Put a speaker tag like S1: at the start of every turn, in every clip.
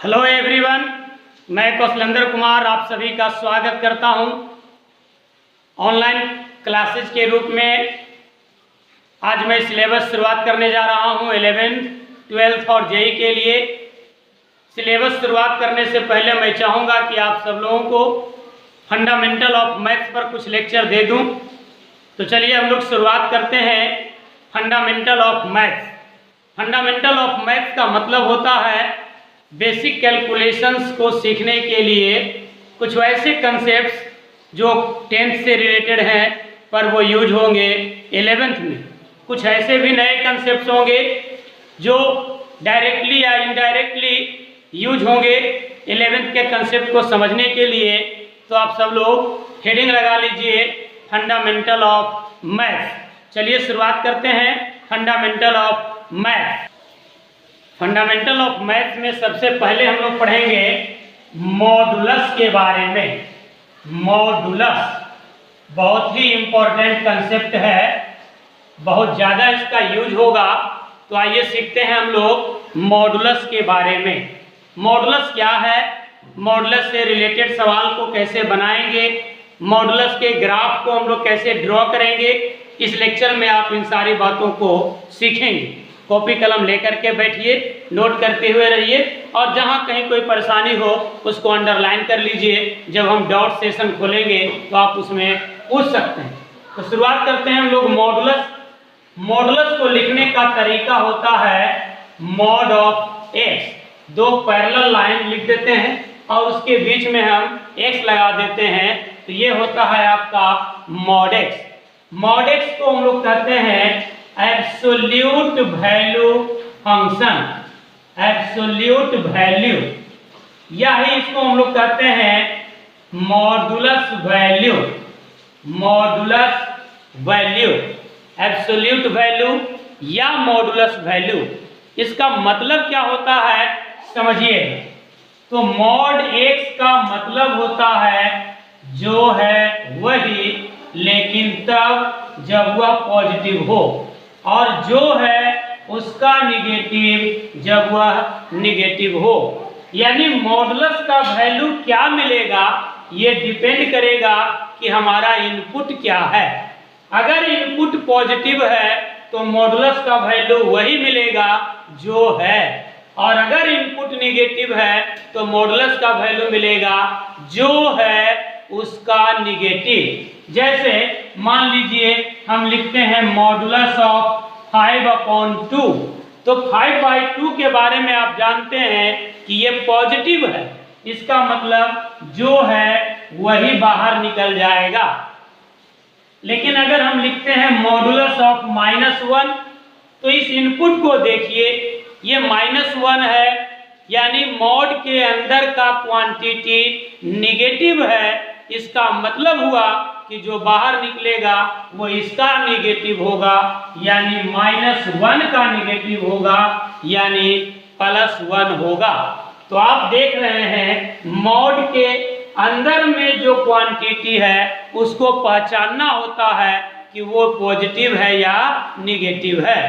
S1: Hello everyone, मैं कौशलेंद्र कुमार आप सभी का स्वागत करता हूं। ऑनलाइन क्लासेस के रूप में आज मैं सिलेबस शुरुआत करने जा रहा हूं 11th, 12th और जेई के लिए। सिलेबस शुरुआत करने से पहले मैं चाहूँगा कि आप सब लोगों को फंडामेंटल ऑफ मैथ्स पर कुछ लेक्चर दे दूं। तो चलिए हम लोग शुरुआत करते हैं fundamental of maths. Fundamental of maths का मतलब होता है बेसिक कैलकुलेशंस को सीखने के लिए कुछ वैसे कंसेप्ट्स जो 10th से रिलेटेड हैं पर वो यूज होंगे 11th में। कुछ ऐसे भी नए कंसेप्ट्स होंगे जो डायरेक्टली या इनडायरेक्टली यूज होंगे 11th के कंसेप्ट को समझने के लिए। तो आप सब लोग हेडिंग लगा लीजिए फंडामेंटल ऑफ मैथ्स। चलिए शुरुआत करते हैं fundamental of maths. Fundamental of maths में सबसे पहले हम लोग पढ़ेंगे मॉडुलस के बारे में। मॉडुलस बहुत ही इम्पोर्टेंट कंसेप्ट है, बहुत ज़्यादा इसका यूज होगा। तो आइए सीखते हैं हम लोग मॉडुलस के बारे में। मॉडुलस क्या है, मॉडुलस से रिलेटेड सवाल को कैसे बनाएंगे, मॉडुलस के ग्राफ को हम लोग कैसे ड्रॉ करेंगे, इस लेक्चर में आप इन सारी बातों को सीखेंगे। कॉपी कलम लेकर के बैठिए, नोट करते हुए रहिए और जहाँ कहीं कोई परेशानी हो उसको अंडरलाइन कर लीजिए। जब हम डॉट सेशन खोलेंगे तो आप उसमें पूछ सकते हैं। तो शुरुआत करते हैं हम लोग मॉडुलस। मॉडुलस को लिखने का तरीका होता है मॉड ऑफ एक्स। दो पैरेलल लाइन लिख देते हैं और उसके बीच में हम एक्स लगा देते हैं, तो ये होता है आपका मॉड एक्स। मॉड एक्स को हम लोग कहते हैं absolute value function. Absolute value, यही इसको हम लोग कहते हैं modulus value. Modulus value, absolute value या मॉडुलस वैल्यू, इसका मतलब क्या होता है समझिए। तो मॉड एक्स का मतलब होता है जो है वही, लेकिन तब जब वह पॉजिटिव हो, और जो है उसका निगेटिव जब वह निगेटिव हो। यानी मॉडुलस का वैल्यू क्या मिलेगा ये डिपेंड करेगा कि हमारा इनपुट क्या है। अगर इनपुट पॉजिटिव है तो मॉडुलस का वैल्यू वही मिलेगा जो है, और अगर इनपुट निगेटिव है तो मॉडुलस का वैल्यू मिलेगा जो है उसका निगेटिव। जैसे मान लीजिए हम लिखते हैं मॉडुलस ऑफ 5/2। तो 5/2 के बारे में आप जानते हैं कि ये पॉजिटिव है, इसका मतलब जो है वही बाहर निकल जाएगा। लेकिन अगर हम लिखते हैं मॉडुलस ऑफ -1, तो इस इनपुट को देखिए, ये -1 है, यानी मॉड के अंदर का क्वांटिटी निगेटिव है। इसका मतलब हुआ कि जो बाहर निकलेगा वो इसका निगेटिव होगा, यानी -1 का निगेटिव होगा, यानी +1 होगा। तो आप देख रहे हैं मॉड के अंदर में जो क्वांटिटी है उसको पहचानना होता है कि वो पॉजिटिव है या निगेटिव है।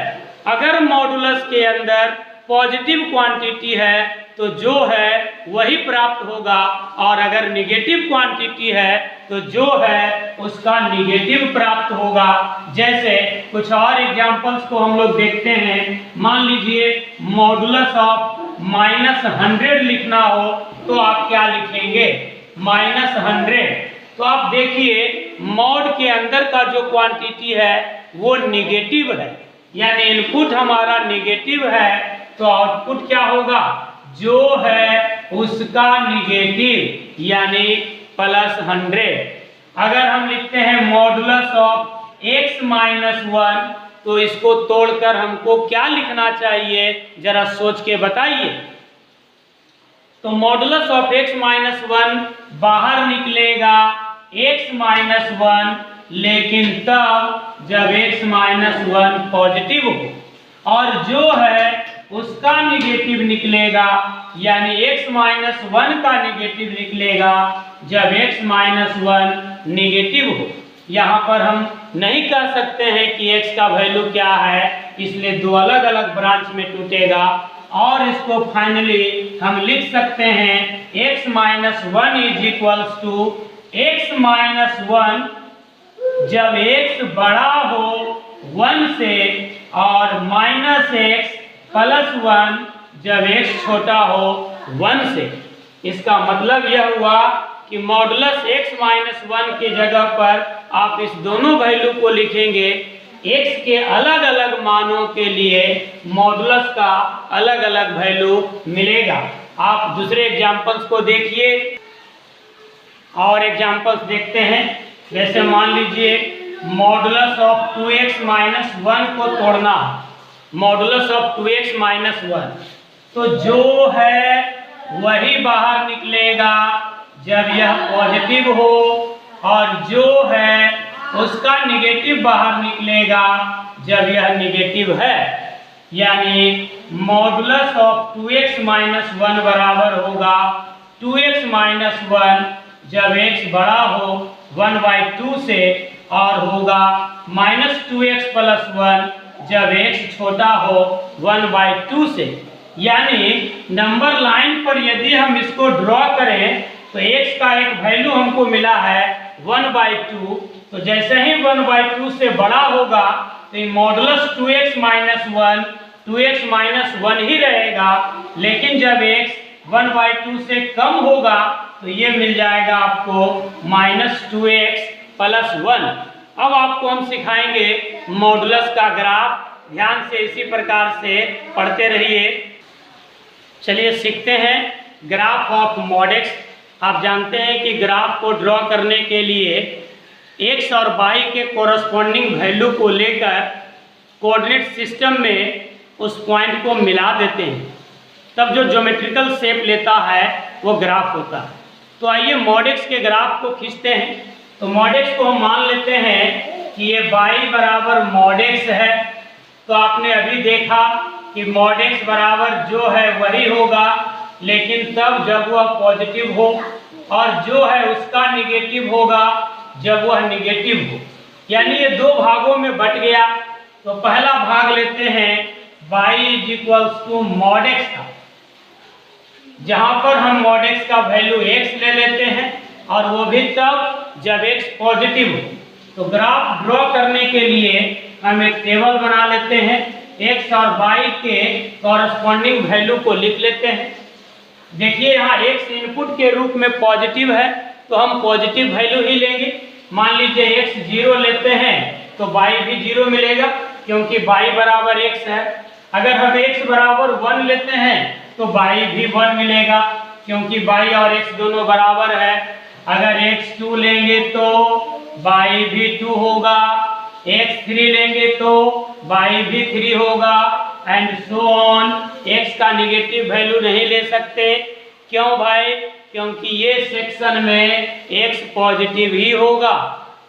S1: अगर मॉडुलस के अंदर पॉजिटिव क्वांटिटी है तो जो है वही प्राप्त होगा, और अगर निगेटिव क्वांटिटी है तो जो है उसका निगेटिव प्राप्त होगा। जैसे कुछ और एग्जांपल्स को हम लोग देखते हैं। मान लीजिए मॉडुलस ऑफ -100 लिखना हो तो आप क्या लिखेंगे, -100। तो आप देखिए मॉड के अंदर का जो क्वांटिटी है वो निगेटिव है, यानी इनपुट हमारा निगेटिव है, तो आउटपुट क्या होगा, जो है उसका निगेटिव, यानी +100। अगर हम लिखते हैं मॉडुलस ऑफ x-1, तो इसको तोड़कर हमको क्या लिखना चाहिए जरा सोच के बताइए। तो मॉडुलस ऑफ x-1 बाहर निकलेगा x-1, लेकिन तब जब x-1 पॉजिटिव हो, और जो है उसका निगेटिव निकलेगा, यानी x-1 का निगेटिव निकलेगा जब x-1 निगेटिव हो। यहाँ पर हम नहीं कह सकते हैं कि x का वैल्यू क्या है, इसलिए दो अलग अलग ब्रांच में टूटेगा। और इसको फाइनली हम लिख सकते हैं x minus 1 is equals to x minus 1 जब x बड़ा हो 1 से और माइनस x प्लस 1 जब x छोटा हो 1 से। इसका मतलब यह हुआ कि मॉडुलस x माइनस 1 की जगह पर आप इस दोनों वैल्यू को लिखेंगे। x के अलग अलग मानों के लिए मॉडुलस का अलग अलग वैल्यू मिलेगा। आप दूसरे एग्जाम्पल्स को देखिए और एग्जाम्पल्स देखते हैं। जैसे मान लीजिए मॉडुलस ऑफ 2x माइनस 1 को तोड़ना, मॉडुलस ऑफ 2x माइनस 1, तो जो है वही बाहर निकलेगा जब यह पॉजिटिव हो और जो है उसका निगेटिव बाहर निकलेगा जब यह निगेटिव है। यानी मॉडुलस ऑफ 2x माइनस 1 बराबर होगा 2x माइनस 1 जब x बड़ा हो 1/2 से और होगा माइनस 2x प्लस 1 जब x छोटा हो 1/2 से। यानी नंबर लाइन पर यदि हम इसको ड्रॉ करें तो x का एक वैल्यू हमको मिला है 1/2, तो जैसे ही 1/2 से बड़ा होगा तो modulus 2x minus 1 2x minus 1 ही रहेगा, लेकिन जब x 1/2 से कम होगा तो ये मिल जाएगा आपको माइनस 2x प्लस 1। अब आपको हम सिखाएंगे मॉडुलस का ग्राफ। ध्यान से इसी प्रकार से पढ़ते रहिए। चलिए सीखते हैं ग्राफ ऑफ मॉड x। आप जानते हैं कि ग्राफ को ड्रॉ करने के लिए x और y के कोरस्पॉन्डिंग वैल्यू को लेकर कोऑर्डिनेट सिस्टम में उस पॉइंट को मिला देते हैं, तब जो ज्योमेट्रिकल शेप लेता है वो ग्राफ होता है। तो आइए मॉड x के ग्राफ को खींचते हैं। तो मॉड x को हम मान लेते हैं कि ये y बराबर मॉड x है। तो आपने अभी देखा कि मॉड x बराबर जो है वही होगा, लेकिन तब जब वह पॉजिटिव हो, और जो है उसका निगेटिव होगा जब वह निगेटिव हो। यानी ये दो भागों में बट गया। तो पहला भाग लेते हैं y is equals to mod x का, जहां पर हम मॉड x का वैल्यू x ले लेते हैं और वो भी तब जब x पॉजिटिव हो। तो ग्राफ ड्रॉ करने के लिए हम एक टेबल बना लेते हैं, x और y के कॉरस्पॉन्डिंग वैल्यू को लिख लेते हैं। देखिए यहाँ x इनपुट के रूप में पॉजिटिव है तो हम पॉजिटिव वैल्यू ही लेंगे। मान लीजिए x 0 लेते हैं तो y भी 0 मिलेगा क्योंकि y बराबर x है। अगर हम x बराबर 1 लेते हैं तो y भी 1 मिलेगा क्योंकि y और x दोनों बराबर है। अगर x 2 लेंगे तो y भी 2 होगा, x 3 लेंगे तो y भी 3 होगा एंड सो ऑन। x का निगेटिव वैल्यू नहीं ले सकते। क्यों भाई? क्योंकि ये सेक्शन में x पॉजिटिव ही होगा।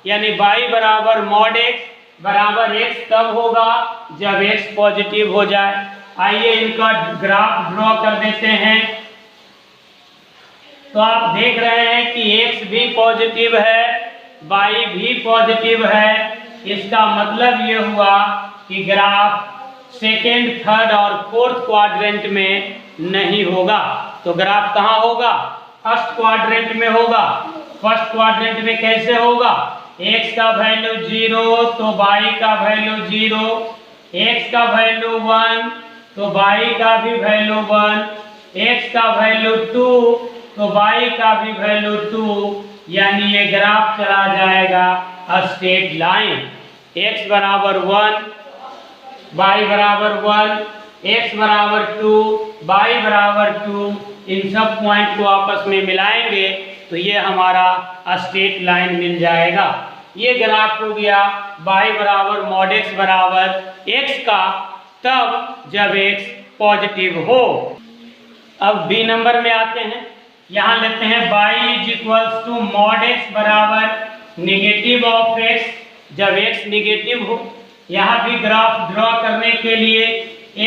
S1: यानी y बराबर मॉड x बराबर x तब होगा जब x पॉजिटिव हो जाए। आइए इनका ग्राफ ड्रॉ कर देते हैं। तो आप देख रहे हैं कि x भी पॉजिटिव है, y भी पॉजिटिव है। इसका मतलब ये हुआ कि ग्राफ सेकेंड, थर्ड और फोर्थ क्वाड्रेंट में नहीं होगा। तो ग्राफ कहाँ होगा? फर्स्ट क्वाड्रेंट में होगा। फर्स्ट क्वाड्रेंट में कैसे होगा? x का वैल्यू 0 तो y का वैल्यू 0, x का वैल्यू 1 तो y का भी वैल्यू 1, x का वैल्यू 2 तो y का भी वैल्यू 2। यानी ये ग्राफ चला जाएगा स्ट्रेट लाइन। x बराबर 1, y बराबर 1, x बराबर 2, y बराबर 2। इन सब पॉइंट को आपस में मिलाएंगे तो ये हमारा स्ट्रेट लाइन मिल जाएगा। ये ग्राफ हो गया y बराबर मॉड x बराबर x का तब जब x पॉजिटिव हो। अब b नंबर में आते हैं। यहाँ लेते हैं y is equals to mod x बराबर निगेटिव ऑफ x जब x निगेटिव हो। यहाँ भी ग्राफ ड्रॉ करने के लिए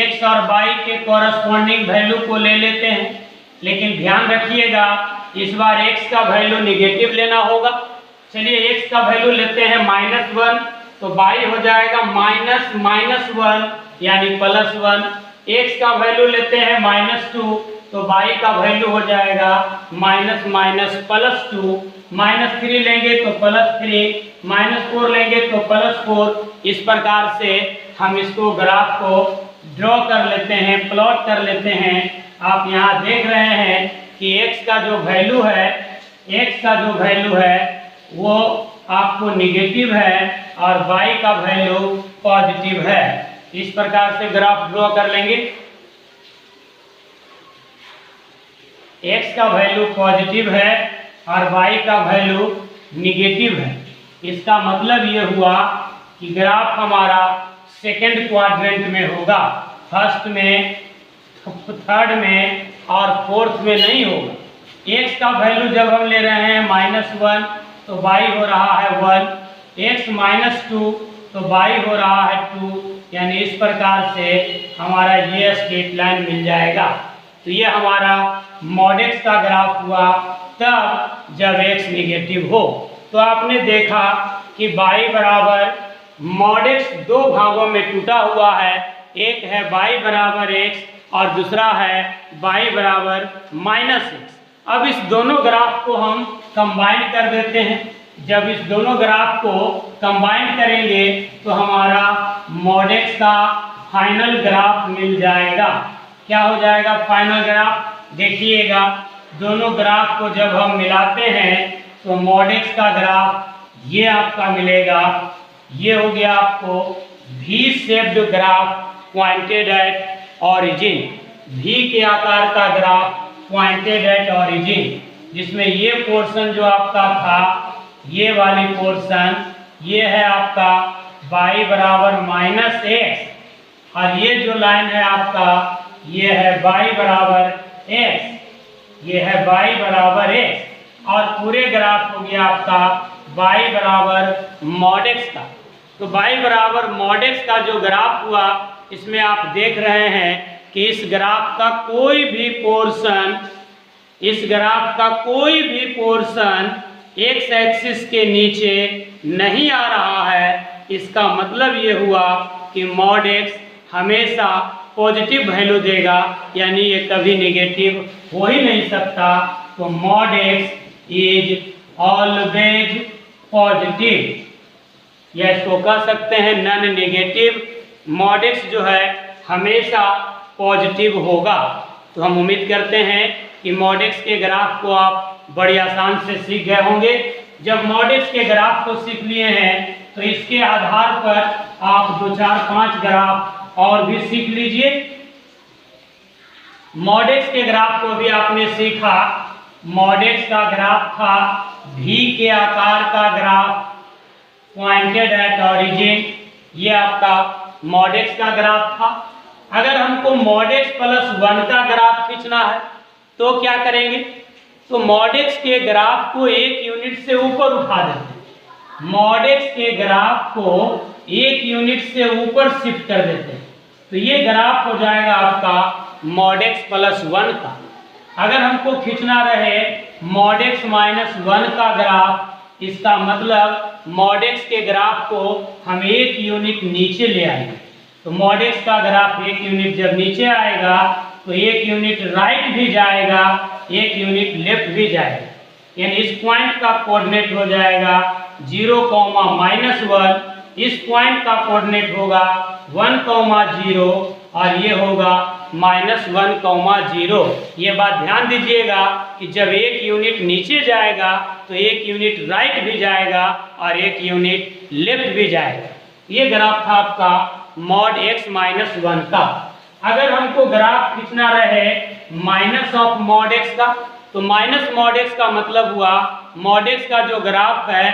S1: x और y के कॉरस्पॉन्डिंग वैल्यू को ले लेते हैं, लेकिन ध्यान रखिएगा इस बार x का वैल्यू निगेटिव लेना होगा। चलिए x का वैल्यू लेते हैं -1 तो y हो जाएगा -1 यानी +1। x का वैल्यू लेते हैं -2 तो y का वैल्यू हो जाएगा माइनस माइनस +2, -3 लेंगे तो +3, -4 लेंगे तो +4। इस प्रकार से हम इसको ग्राफ को ड्रॉ कर लेते हैं, प्लॉट कर लेते हैं। आप यहाँ देख रहे हैं कि x का जो वैल्यू है वो आपको निगेटिव है और y का वैल्यू पॉजिटिव है। इस प्रकार से ग्राफ ड्रॉ कर लेंगे। x का वैल्यू पॉजिटिव है और y का वैल्यू निगेटिव है। इसका मतलब ये हुआ कि ग्राफ हमारा सेकंड क्वाड्रेंट में होगा, फर्स्ट में, थर्ड में और फोर्थ में नहीं होगा। x का वैल्यू जब हम ले रहे हैं -1 तो y हो रहा है 1, x -2 तो y हो रहा है 2, यानी इस प्रकार से हमारा ये स्ट्रेट लाइन मिल जाएगा। तो ये हमारा मॉड x का ग्राफ हुआ तब जब x निगेटिव हो। तो आपने देखा कि y बराबर मॉड x दो भागों में टूटा हुआ है, एक है y बराबर x और दूसरा है y बराबर -x। अब इस दोनों ग्राफ को हम कंबाइन कर देते हैं। जब इस दोनों ग्राफ को कंबाइन करेंगे तो हमारा मॉड x का फाइनल ग्राफ मिल जाएगा। क्या हो जाएगा फाइनल ग्राफ? देखिएगा, दोनों ग्राफ को जब हम मिलाते हैं तो मॉड x का ग्राफ ये आपका मिलेगा। ये हो गया आपको V shaped graph pointed eight origin, V के आकार का ग्राफ पॉइंटेड एट ऑरिजिन, जिसमें ये पोर्शन जो आपका था, ये वाली पोर्शन, ये है आपका y बराबर -x और ये जो लाइन है आपका ये है y बराबर x, ये है y बराबर x और पूरे ग्राफ हो गया आपका y बराबर मॉड x का। तो y बराबर मॉड x का जो ग्राफ हुआ, इसमें आप देख रहे हैं कि इस ग्राफ का कोई भी पोर्शन x एक्सिस के नीचे नहीं आ रहा है। इसका मतलब ये हुआ कि मॉड x हमेशा पॉजिटिव वैल्यू देगा, यानी ये कभी नेगेटिव हो ही नहीं सकता। तो mod x is always positive, या इसको कह सकते हैं नॉन नेगेटिव। मॉड x जो है हमेशा पॉजिटिव होगा। तो हम उम्मीद करते हैं कि मॉड x के ग्राफ को आप बड़ी आसान से सीख गए होंगे। जब मॉड x के ग्राफ को सीख लिए हैं तो इसके आधार पर आप 2, 4, 5 ग्राफ और भी सीख लीजिए। मॉड x के ग्राफ को भी आपने सीखा। मॉड x का ग्राफ था V के आकार का ग्राफ पॉइंटेड एट ऑरिजिन, ये आपका मॉड x का ग्राफ था। अगर हमको मॉड x + 1 का ग्राफ खींचना है तो क्या करेंगे? तो मॉड x के ग्राफ को 1 यूनिट से ऊपर उठा देते हैं। मॉड x के ग्राफ को 1 यूनिट से ऊपर शिफ्ट कर देते हैं, तो ये ग्राफ हो जाएगा आपका मॉड x + 1 का। अगर हमको खींचना रहे मॉड x -1 का ग्राफ, इसका मतलब मॉड x के ग्राफ को हम 1 यूनिट नीचे ले आएंगे। तो मॉड x का ग्राफ 1 यूनिट जब नीचे आएगा तो 1 यूनिट राइट भी जाएगा, 1 यूनिट लेफ्ट भी जाएगा, यानी इस पॉइंट का कोऑर्डिनेट हो जाएगा 0, -1। इस पॉइंट का कोऑर्डिनेट होगा 1, 0 और ये होगा -1, 0। ये बात ध्यान दीजिएगा कि जब 1 यूनिट नीचे जाएगा तो 1 यूनिट राइट भी जाएगा और 1 यूनिट लेफ्ट भी जाएगा। ये ग्राफ था आपका मॉड x -1 का। अगर हमको ग्राफ खींचना रहे माइनस ऑफ मॉड x का, तो माइनस मॉड x का मतलब हुआ मॉड x का जो ग्राफ है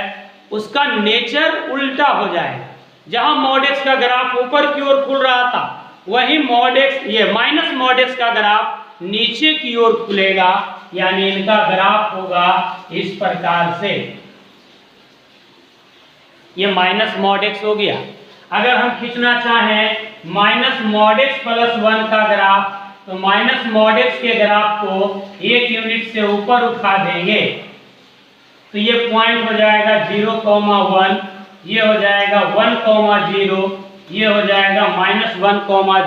S1: उसका नेचर उल्टा हो जाएगा। जहां मॉड x का ग्राफ ऊपर की ओर खुल रहा था, वही मॉड x, ये माइनस मॉड x का ग्राफ नीचे की ओर खुलेगा, यानी इनका ग्राफ होगा इस प्रकार से। ये माइनस मॉड x हो गया। अगर हम खींचना चाहें माइनस मॉड x + 1 का ग्राफ, तो माइनस मॉड x के ग्राफ को 1 यूनिट से ऊपर उठा देंगे, तो ये पॉइंट हो जाएगा 0, 1, ये हो जाएगा 1, 0, ये हो जाएगा -1,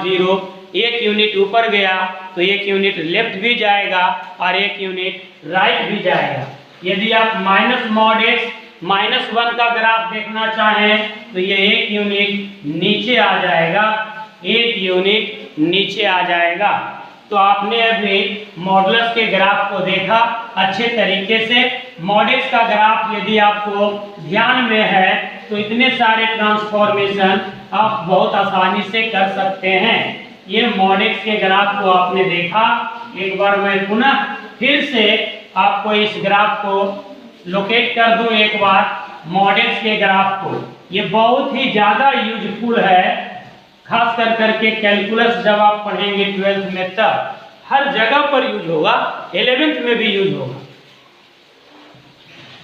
S1: 0, एक यूनिट ऊपर गया तो एक यूनिट लेफ्ट भी जाएगा और एक यूनिट राइट भी जाएगा। यदि आप माइनस मॉड एक्स -1 का ग्राफ देखना चाहें तो ये एक यूनिट नीचे आ जाएगा, एक यूनिट नीचे आ जाएगा। तो आपने अभी मॉडुलस के ग्राफ को देखा अच्छे तरीके से। मॉड एक्स का ग्राफ यदि आपको ध्यान में है तो इतने सारे ट्रांसफॉर्मेशन आप बहुत आसानी से कर सकते हैं। ये मॉड एक्स के ग्राफ को आपने देखा। एक बार मैं पुनः फिर से आपको इस ग्राफ को लोकेट कर दूं एक बार मॉड एक्स के ग्राफ को। ये बहुत ही ज़्यादा यूजफुल है, खास कर करके कैलकुलस जब आप पढ़ेंगे 12th में तब हर जगह पर यूज होगा, 11th में भी यूज होगा।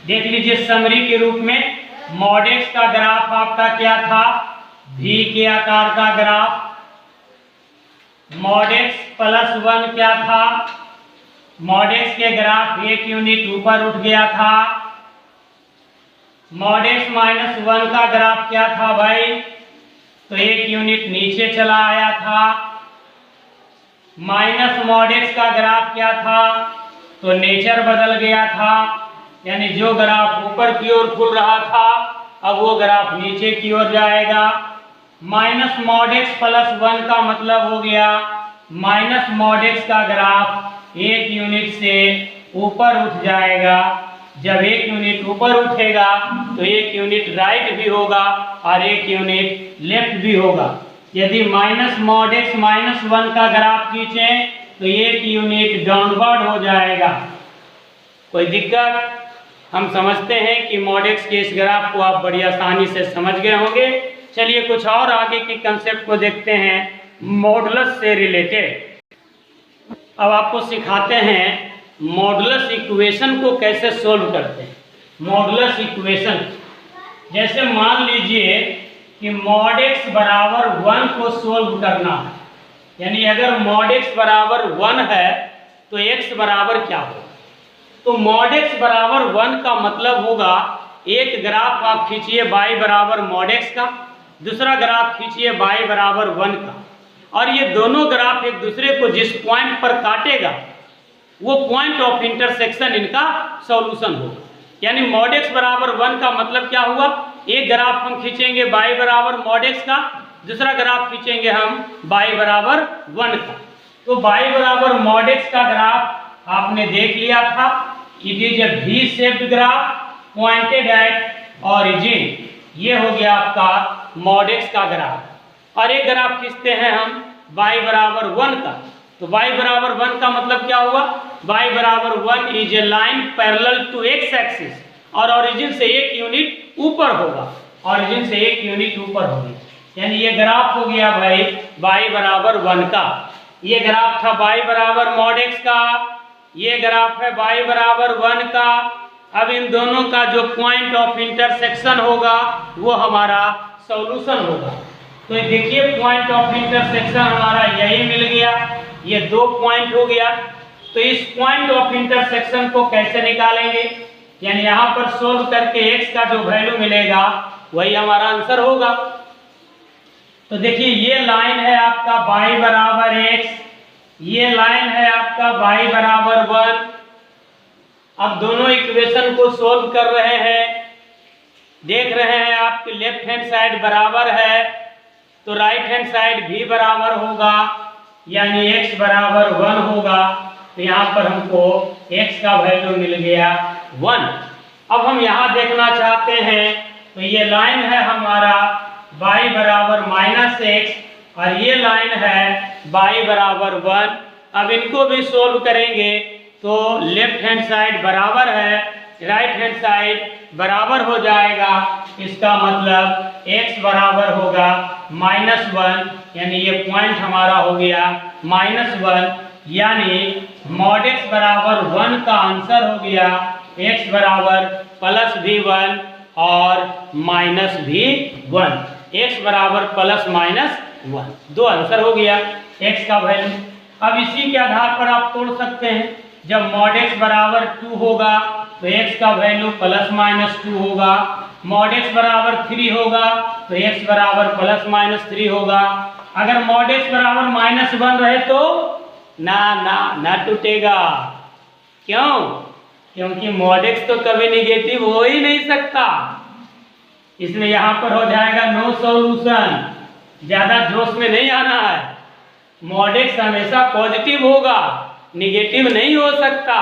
S1: देख लीजिए समरी के रूप में मॉड एक्स का ग्राफ आपका क्या था, V के आकार का ग्राफ। मॉड एक्स +1 क्या था, मॉड एक्स के ग्राफ एक यूनिट ऊपर उठ गया था। मॉड एक्स -1 का ग्राफ क्या था भाई, तो एक यूनिट नीचे चला आया था। माइनस मॉड एक्स का ग्राफ क्या था, तो नेचर बदल गया था, यानी जो ग्राफ ऊपर की ओर खुल रहा था अब वो ग्राफ नीचे की ओर जाएगा। माइनस मॉड एक्स +1 का मतलब हो गया माइनस मॉड एक्स का ग्राफ एक यूनिट से ऊपर उठ जाएगा। जब एक यूनिट ऊपर उठेगा तो एक यूनिट राइट भी होगा और एक यूनिट लेफ्ट भी होगा। यदि माइनस मॉड एक्स -1 का ग्राफ खींचें तो एक यूनिट डाउनवर्ड हो जाएगा। कोई दिक्कत? हम समझते हैं कि मॉड एक्स के इस ग्राफ को आप बड़ी आसानी से समझ गए होंगे। चलिए कुछ और आगे की कंसेप्ट को देखते हैं मॉडुलस से रिलेटेड। अब आपको सिखाते हैं मॉडुलस इक्वेशन को कैसे सोल्व करते हैं। मॉडुलस इक्वेशन जैसे मान लीजिए कि मॉड एक्स बराबर 1 को सोल्व करना है, यानी अगर मॉड एक्स बराबर 1 है तो एक्स बराबर क्या होगा, तो मॉड एक्स बराबर 1 का मतलब होगा एक ग्राफ आप खींचिए y बराबर मॉड एक्स का, दूसरा ग्राफ खींचिए y बराबर 1 का, और ये दोनों ग्राफ एक दूसरे को जिस पॉइंट पर काटेगा वो पॉइंट ऑफ इंटरसेक्शन इनका सॉल्यूशन होगा। यानी मॉड एक्स बराबर 1 का मतलब क्या हुआ, एक ग्राफ हम खींचेंगे y बराबर मॉड एक्स का, दूसरा ग्राफ खींचेंगे हम y बराबर 1 का। तो y बराबर मॉड एक्स का ग्राफ आपने देख लिया था। It is a V shaped graph pointed eight origin. ये हो गया आपका मॉड एक्स का ग्राफ। और एक ग्राफ खींचते हैं हम y बराबर 1 का, तो y बराबर 1 का मतलब क्या हुआ, y बराबर 1 is a line parallel to x axis और ओरिजिन से एक यूनिट ऊपर होगा, ओरिजिन से एक यूनिट ऊपर होगी। यानी ये ग्राफ हो गया भाई y बराबर 1 का। ये ग्राफ था y बराबर मॉड एक्स का, ये ग्राफ है y बराबर 1 का। अब इन दोनों का जो पॉइंट ऑफ इंटरसेक्शन होगा वो हमारा सॉल्यूशन होगा। तो देखिए पॉइंट ऑफ इंटरसेक्शन हमारा यही मिल गया, ये 2 पॉइंट हो गया। तो इस पॉइंट ऑफ इंटरसेक्शन को कैसे निकालेंगे, यानी यहाँ पर सोल्व करके x का जो वैल्यू मिलेगा वही हमारा आंसर होगा। तो देखिए ये लाइन है आपका y बराबर x, ये लाइन है आपका y बराबर 1। अब दोनों इक्वेशन को सोल्व कर रहे हैं, देख रहे हैं आपकी लेफ्ट हैंड साइड बराबर है तो राइट हैंड साइड भी बराबर होगा, यानी x बराबर 1 होगा। तो यहाँ पर हमको x का वैल्यू मिल गया 1। अब हम यहाँ देखना चाहते हैं तो ये लाइन है हमारा y बराबर -x और ये लाइन है y बराबर 1। अब इनको भी सोल्व करेंगे तो लेफ्ट हैंड साइड बराबर है, राइट हैंड साइड बराबर हो जाएगा। इसका मतलब x बराबर होगा -1, यानी ये पॉइंट हमारा हो गया -1, यानी मॉड x बराबर 1 का आंसर हो गया x बराबर +v1 और -v1। x बराबर +-1, 2 आंसर हो गया x का वैल्यू। अब इसी के आधार पर आप तोड़ सकते हैं। जब मॉड x बराबर 2 होगा तो x का वैल्यू +-2 होगा, मॉड x बराबर 3 होगा तो x बराबर +-3 होगा, अगर मॉड x बराबर -1 रहे तो ना टूटेगा। क्यों? क्योंकि मॉड x तो कभी निगेटिव हो ही नहीं सकता, इसलिए यहां पर हो जाएगा नो सॉल्यूशन। ज्यादा जोश में नहीं आना है, मॉड x हमेशा पॉजिटिव होगा, निगेटिव नहीं हो सकता।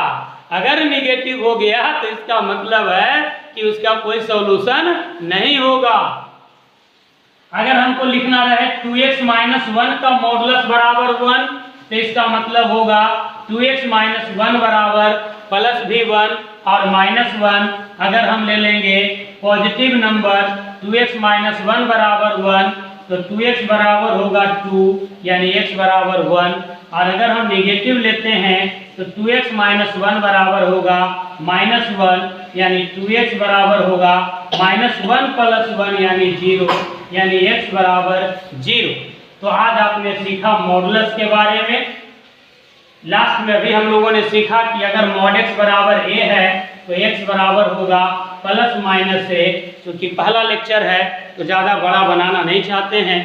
S1: अगर निगेटिव हो गया तो इसका मतलब है कि उसका कोई सॉल्यूशन नहीं होगा। अगर हमको लिखना रहे 2x - 1 का मॉडुलस बराबर 1, तो इसका मतलब होगा 2x - 1 बराबर +v1 और -1 अगर हम ले लेंगे पॉजिटिव नंबर 2x - 1 बराबर 1, तो 2x बराबर होगा 2 यानी x बराबर 1। और अगर हम निगेटिव लेते हैं तो 2x - 1 बराबर होगा -1 यानी 2x बराबर होगा -1 + 1 यानी 0 यानी x बराबर 0। तो आज आपने सीखा मॉडुलस के बारे में। लास्ट में अभी हम लोगों ने सीखा कि अगर मॉड x बराबर a है तो x बराबर होगा ±a। क्योंकि पहला लेक्चर है तो ज़्यादा बड़ा बनाना नहीं चाहते हैं,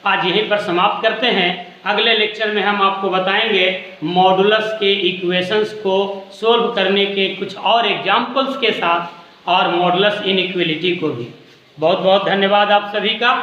S1: आज यहीं पर समाप्त करते हैं। अगले लेक्चर में हम आपको बताएंगे मॉडुलस के इक्वेशंस को सोल्व करने के कुछ और एग्जाम्पल्स के साथ और मॉडुलस इनइक्वालिटी को भी। बहुत बहुत धन्यवाद आप सभी का।